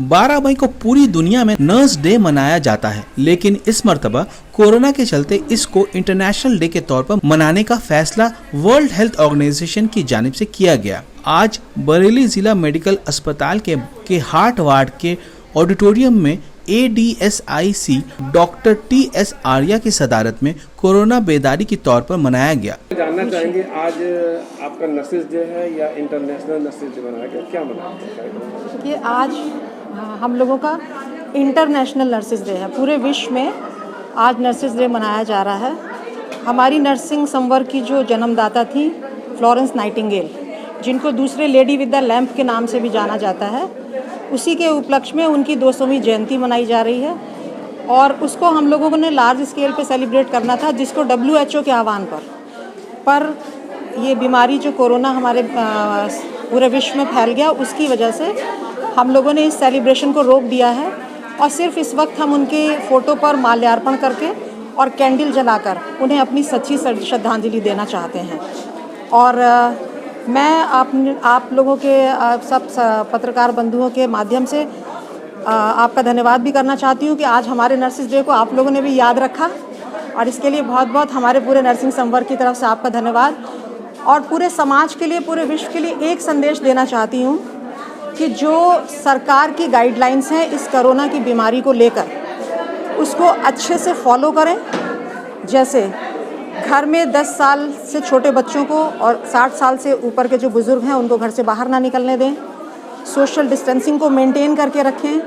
12 मई को पूरी दुनिया में नर्स डे मनाया जाता है, लेकिन इस मर्तबा कोरोना के चलते इसको इंटरनेशनल डे के तौर पर मनाने का फैसला वर्ल्ड हेल्थ ऑर्गेनाइजेशन की जानिब से किया गया। आज बरेली जिला मेडिकल अस्पताल के हार्ट वार्ड के ऑडिटोरियम में ADSIC डॉक्टर TS आर्या की सदारत में कोरोना बेदारी के तौर पर मनाया गया। जानना चाहेंगे, आज आपका नर्सेज डे है या इंटरनेशनल नर्सेज डे मनाया गया, क्या मनाया गया? ये आज हम लोगों का इंटरनेशनल नर्सेज डे है। पूरे विश्व में आज नर्सेज डे मनाया जा रहा है। हमारी नर्सिंग संवर्ग की जो जन्मदाता थी फ्लोरेंस नाइटिंगेल, जिनको दूसरे लेडी विद द लैंप के नाम से भी जाना जाता है, उसी के उपलक्ष्य में उनकी 200वीं जयंती मनाई जा रही है और उसको हम लोगों ने लार्ज स्केल पे सेलिब्रेट करना था, जिसको WHO के आह्वान पर ये बीमारी जो कोरोना हमारे पूरे विश्व में फैल गया, उसकी वजह से हम लोगों ने इस सेलिब्रेशन को रोक दिया है और सिर्फ इस वक्त हम उनके फ़ोटो पर माल्यार्पण करके और कैंडल जलाकर उन्हें अपनी सच्ची श्रद्धांजलि देना चाहते हैं। और मैं आप लोगों के सब पत्रकार बंधुओं के माध्यम से आपका धन्यवाद भी करना चाहती हूँ कि आज हमारे नर्सिस डे को आप लोगों ने भी याद रखा और इसके लिए बहुत बहुत हमारे पूरे नर्सिंग संवर्ग की तरफ से आपका धन्यवाद। और पूरे समाज के लिए, पूरे विश्व के लिए एक संदेश देना चाहती हूँ कि जो सरकार की गाइडलाइंस हैं इस कोरोना की बीमारी को लेकर, उसको अच्छे से फॉलो करें। जैसे घर में 10 साल से छोटे बच्चों को और 60 साल से ऊपर के जो बुज़ुर्ग हैं उनको घर से बाहर ना निकलने दें। सोशल डिस्टेंसिंग को मेंटेन करके रखें।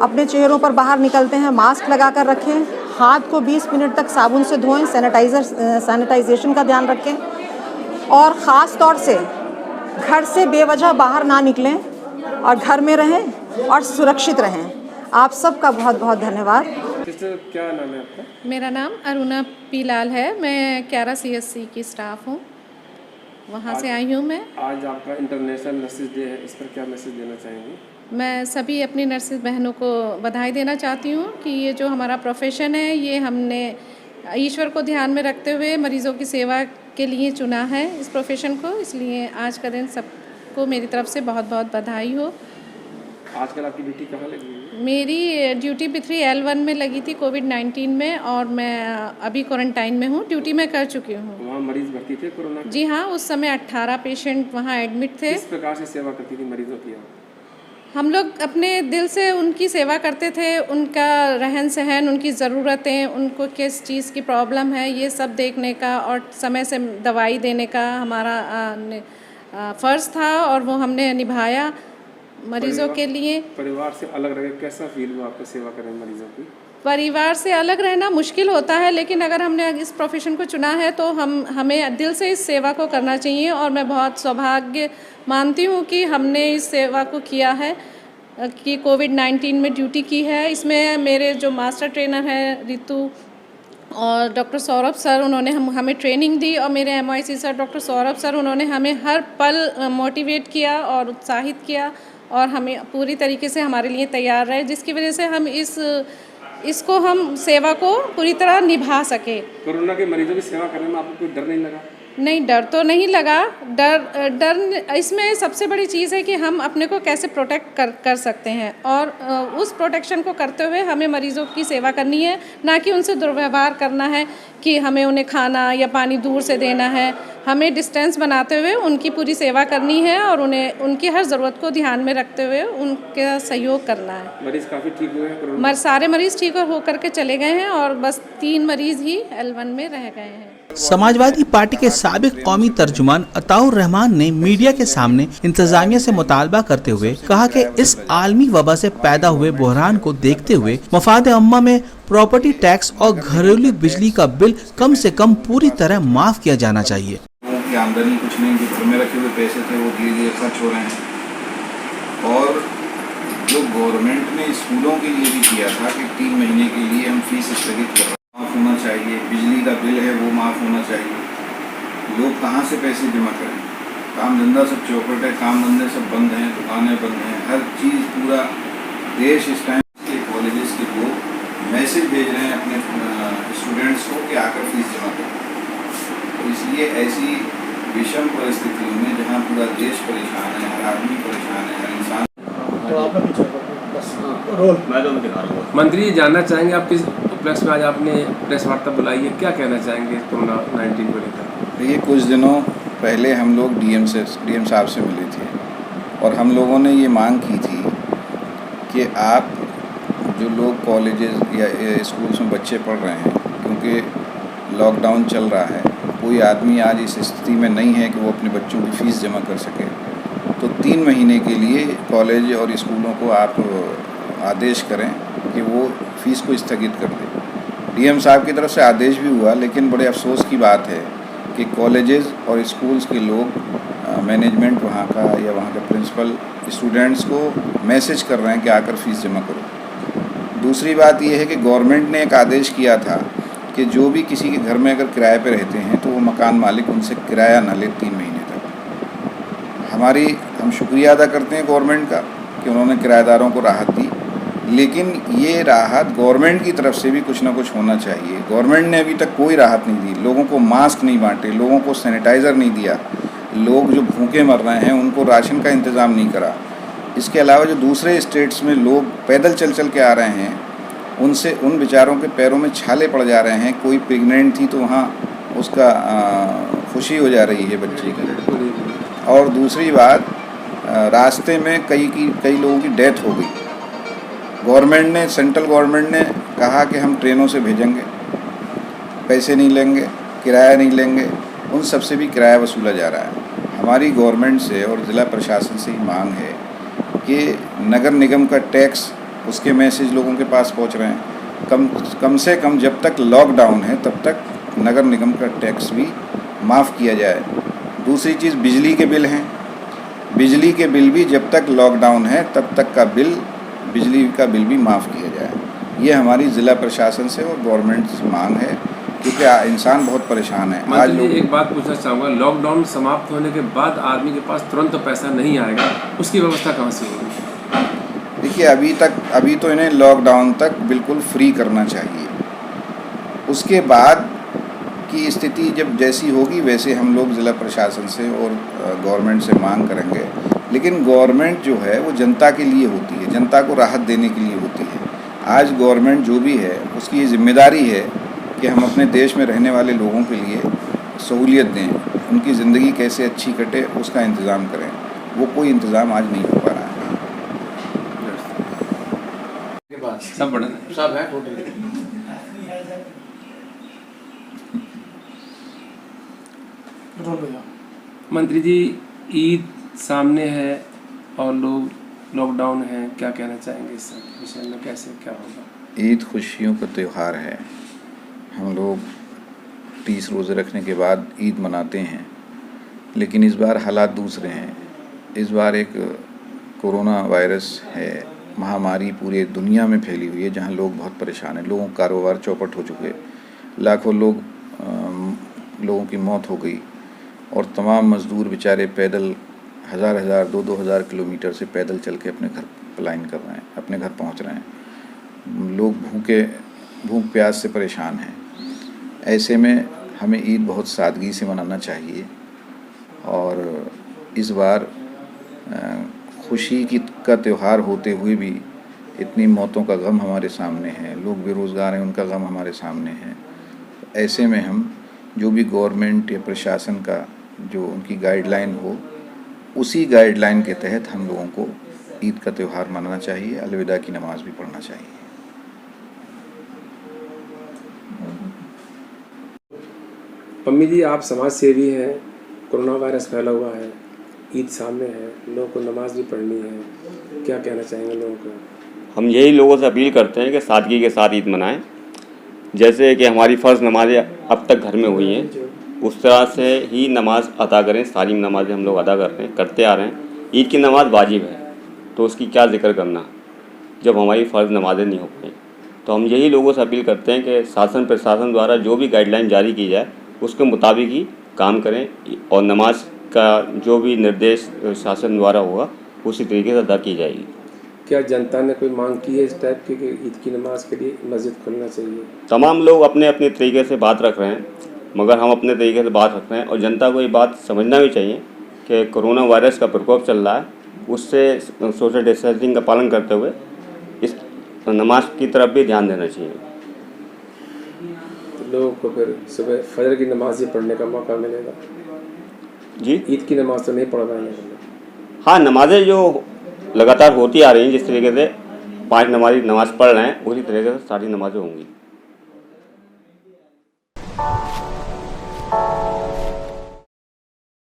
अपने चेहरों पर बाहर निकलते हैं मास्क लगा कर रखें। हाथ को 20 मिनट तक साबुन से धोएं। सैनिटाइजेशन का ध्यान रखें और ख़ास तौर से घर से बेवजह बाहर ना निकलें और घर में रहें और सुरक्षित रहें। आप सबका बहुत बहुत धन्यवाद। क्या नाम है आपका? मेरा नाम अरुणा पी लाल है। मैं क्यारा CSC की स्टाफ हूँ, वहाँ से आई हूँ मैं। आज आपका इंटरनेशनल नर्सेज डे है, इस पर क्या मैसेज देना चाहेंगे? मैं सभी अपनी नर्सिस बहनों को बधाई देना चाहती हूँ कि ये जो हमारा प्रोफेशन है, ये हमने ईश्वर को ध्यान में रखते हुए मरीज़ों की सेवा के लिए चुना है इस प्रोफेशन को। इसलिए आज का दिन सबको मेरी तरफ से बहुत बहुत बधाई हो। आजकल आपकी ड्यूटी कहाँ लगी है? मेरी ड्यूटी P3 L1 में लगी थी कोविड-19 में और मैं अभी क्वारंटाइन में हूँ। ड्यूटी मैं कर चुकी हूँ। वहाँ मरीज भर्ती थे कोरोना? जी हाँ, उस समय 18 पेशेंट वहाँ एडमिट थे। किस प्रकार से सेवा करती थी मरीजों की? हम लोग अपने दिल से उनकी सेवा करते थे। उनका रहन सहन, उनकी ज़रूरतें, उनको किस चीज़ की प्रॉब्लम है, ये सब देखने का और समय से दवाई देने का हमारा फ़र्ज़ था और वो हमने निभाया मरीज़ों के लिए। परिवार से अलग रह के कैसा फील हुआ आपको सेवा करें मरीजों की? परिवार से अलग रहना मुश्किल होता है, लेकिन अगर हमने इस प्रोफेशन को चुना है तो हमें दिल से इस सेवा को करना चाहिए और मैं बहुत सौभाग्य मानती हूँ कि हमने इस सेवा को किया है, कि कोविड-19 में ड्यूटी की है। इसमें मेरे जो मास्टर ट्रेनर हैं रितु और डॉक्टर सौरभ सर, उन्होंने हमें ट्रेनिंग दी और मेरे MIC sir doctor Saurabh sir, उन्होंने हमें हर पल मोटिवेट किया और उत्साहित किया और हमें पूरी तरीके से हमारे लिए तैयार रहे, जिसकी वजह से हम इसको हम सेवा को पूरी तरह निभा सके। कोरोना के मरीजों की सेवा करने में आपको कोई डर नहीं लगा? नहीं, डर तो नहीं लगा। डर इसमें सबसे बड़ी चीज़ है कि हम अपने को कैसे प्रोटेक्ट कर सकते हैं और उस प्रोटेक्शन को करते हुए हमें मरीज़ों की सेवा करनी है, ना कि उनसे दुर्व्यवहार करना है कि हमें उन्हें खाना या पानी दूर से देना है। हमें डिस्टेंस बनाते हुए उनकी पूरी सेवा करनी है और उन्हें उनकी हर ज़रूरत को ध्यान में रखते हुए उनका सहयोग करना है। मरीज़ काफ़ी ठीक हुए हैं? सारे मरीज़ ठीक होकर के चले गए हैं और बस 3 मरीज़ ही L1 में रह गए हैं। समाजवादी पार्टी के साबिक कौमी तर्जुमान अताउर रहमान ने मीडिया के सामने इंतजामिया से मुतालबा करते हुए कहा कि इस आलमी वबा से पैदा हुए बहरान को देखते हुए मफाद अम्मा में प्रॉपर्टी टैक्स और घरेलू बिजली का बिल कम से कम पूरी तरह माफ किया जाना चाहिए। आमदनी कुछ नहीं, जो घर में रखे हुए पैसे थे वो धीरे धीरे खर्च हो रहे हैं और जो गवर्नमेंट ने स्कूलों के लिए भी किया था कि 3 महीने के लिए हम फीस स्थगित कर रहे हैं, माफ़ होना चाहिए। बिजली का बिल है वो माफ़ होना चाहिए। लोग कहाँ से पैसे जमा करें? काम धंधा सब चौपट है, काम धंधे सब बंद हैं, दुकानें बंद हैं, हर चीज़ पूरा देश इस टाइम के कॉलेजेस के लोग मैसेज भेज रहे हैं अपने स्टूडेंट्स को कि आकर फीस जमा करें। तो इसलिए ऐसी विषम परिस्थितियों में जहाँ पूरा देश परेशान है, हर आदमी परेशान है, हर इंसान। तो आपका मंत्री जी, जानना चाहेंगे आप किस उपलक्ष्य में आज आपने प्रेस वार्ता बुलाई है, क्या कहना चाहेंगे कोरोना-19 को लेकर? देखिए, कुछ दिनों पहले हम लोग डीएम साहब से मिले थे और हम लोगों ने ये मांग की थी कि आप जो लोग कॉलेजेस या स्कूल्स में बच्चे पढ़ रहे हैं, क्योंकि लॉकडाउन चल रहा है, कोई आदमी आज इस स्थिति में नहीं है कि वो अपने बच्चों की फ़ीस जमा कर सके, तो 3 महीने के लिए कॉलेज और स्कूलों को आप आदेश करें कि वो फ़ीस को स्थगित कर दें। डीएम साहब की तरफ से आदेश भी हुआ, लेकिन बड़े अफसोस की बात है कि कॉलेजेस और स्कूल्स के लोग मैनेजमेंट वहाँ का या वहाँ के प्रिंसिपल स्टूडेंट्स को मैसेज कर रहे हैं कि आकर फ़ीस जमा करो। दूसरी बात ये है कि गवर्नमेंट ने एक आदेश किया था कि जो भी किसी के घर में अगर किराए पे रहते हैं तो वो मकान मालिक उनसे किराया ना ले 3 महीने तक। हम शुक्रिया अदा करते हैं गवर्नमेंट का कि उन्होंने किराएदारों को राहत दी, लेकिन ये राहत गवर्नमेंट की तरफ से भी कुछ ना कुछ होना चाहिए। गवर्नमेंट ने अभी तक कोई राहत नहीं दी, लोगों को मास्क नहीं बांटे, लोगों को सैनिटाइज़र नहीं दिया, लोग जो भूखे मर रहे हैं उनको राशन का इंतज़ाम नहीं करा। इसके अलावा जो दूसरे स्टेट्स में लोग पैदल चल के आ रहे हैं, उनसे उन बेचारों के पैरों में छाले पड़ जा रहे हैं। कोई प्रेग्नेंट थी तो वहाँ उसका खुशी हो जा रही है बच्चे की। और दूसरी बात, रास्ते में कई लोगों की डेथ हो गई। सेंट्रल गवर्नमेंट ने कहा कि हम ट्रेनों से भेजेंगे, पैसे नहीं लेंगे, किराया नहीं लेंगे, उन सब से भी किराया वसूला जा रहा है। हमारी गवर्नमेंट से और ज़िला प्रशासन से ही मांग है कि नगर निगम का टैक्स, उसके मैसेज लोगों के पास पहुंच रहे हैं। कम से कम जब तक लॉकडाउन है तब तक नगर निगम का टैक्स भी माफ़ किया जाए। दूसरी चीज़, बिजली के बिल हैं, बिजली के बिल भी जब तक लॉकडाउन है तब तक का बिजली का बिल भी माफ़ किया जाए। ये हमारी ज़िला प्रशासन से और गवर्नमेंट से मांग है, क्योंकि इंसान बहुत परेशान है। आज लोग एक बात पूछना चाहूँगा, लॉकडाउन समाप्त होने के बाद आदमी के पास तुरंत तो पैसा नहीं आएगा, उसकी व्यवस्था कहाँ से होगी? देखिए, अभी तो इन्हें लॉकडाउन तक बिल्कुल फ्री करना चाहिए। उसके बाद की स्थिति जब जैसी होगी वैसे हम लोग ज़िला प्रशासन से और गवर्नमेंट से मांग करेंगे। लेकिन गवर्नमेंट जो है वो जनता के लिए होती है, जनता को राहत देने के लिए होती है। आज गवर्नमेंट जो भी है उसकी ये जिम्मेदारी है कि हम अपने देश में रहने वाले लोगों के लिए सहूलियत दें, उनकी ज़िंदगी कैसे अच्छी कटे उसका इंतज़ाम करें। वो कोई इंतज़ाम आज नहीं हो पा रहा है। सब बड़ा सब है टोटल। मंत्री जी, ईद सामने है और लोग लॉकडाउन है, क्या कहना चाहेंगे इस विषय में, कैसे क्या होगा? ईद खुशियों का त्यौहार है। हम लोग 30 रोज़े रखने के बाद ईद मनाते हैं, लेकिन इस बार हालात दूसरे हैं। इस बार एक कोरोना वायरस है, महामारी पूरे दुनिया में फैली हुई है, जहां लोग बहुत परेशान हैं। लोगों का कारोबार चौपट हो चुके, लाखों लोगों की मौत हो गई और तमाम मज़दूर बेचारे पैदल 1000 2-2000 किलोमीटर से पैदल चल के अपने घर पलायन कर रहे हैं, अपने घर पहुंच रहे हैं। लोग भूख प्यास से परेशान हैं। ऐसे में हमें ईद बहुत सादगी से मनाना चाहिए और इस बार खुशी का त्यौहार होते हुए भी इतनी मौतों का गम हमारे सामने है, लोग बेरोज़गार हैं, उनका गम हमारे सामने है। ऐसे में हम जो भी गवर्नमेंट या प्रशासन का जो उनकी गाइडलाइन हो, उसी गाइडलाइन के तहत हम लोगों को ईद का त्यौहार मनाना चाहिए, अलविदा की नमाज़ भी पढ़ना चाहिए। पम्मी जी, आप समाज सेवी हैं, कोरोना वायरस फैला हुआ है, ईद सामने है, लोगों को नमाज भी पढ़नी है, क्या कहना चाहेंगे लोगों को? हम यही लोगों से अपील करते हैं कि सादगी के साथ ईद मनाएं। जैसे कि हमारी फ़र्ज़ नमाज़ें अब तक घर में हुई हैं, उस तरह से ही नमाज़ अदा करें। सारी नमाज़ें हम लोग अदा करते आ रहे हैं। ईद की नमाज़ वाजिब है, तो उसकी क्या ज़िक्र करना जब हमारी फ़र्ज़ नमाज़ें नहीं हो पाई। तो हम यही लोगों से अपील करते हैं कि शासन प्रशासन द्वारा जो भी गाइडलाइन जारी की जाए उसके मुताबिक ही काम करें और नमाज का जो भी निर्देश शासन द्वारा होगा उसी तरीके से अदा की जाएगी। क्या जनता ने कोई मांग की है इस टाइप की कि ईद की नमाज के लिए मस्जिद खुलना चाहिए? तमाम लोग अपने अपने तरीके से बात रख रहे हैं, मगर हम अपने तरीके से बात रख रहे हैं और जनता को ये बात समझना भी चाहिए कि कोरोना वायरस का प्रकोप चल रहा है, उससे सोशल डिस्टेंसिंग का पालन करते हुए इस तो नमाज की तरफ भी ध्यान देना चाहिए। तो लोगों को फिर सुबह फजर की नमाज ही पढ़ने का मौका मिलेगा। जी ईद की नमाज तो नहीं पढ़ पाएंगे। हाँ, नमाजें जो लगातार होती आ रही हैं, जिस तरीके से 5 नमाजी नमाज़ पढ़ रहे हैं उसी तरीके से सारी नमाज़ें होंगी।